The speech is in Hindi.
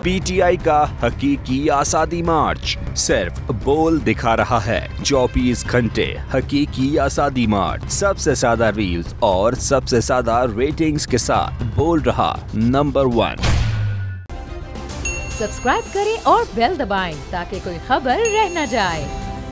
पीटीआई का हकीकी आजादी मार्च सिर्फ बोल दिखा रहा है। 24 घंटे हकीकी आजादी मार्च सबसे ज्यादा रील्स और सबसे ज्यादा रेटिंग्स के साथ बोल रहा नंबर 1। सब्सक्राइब करें और बेल दबाएं ताकि कोई खबर रह न जाए।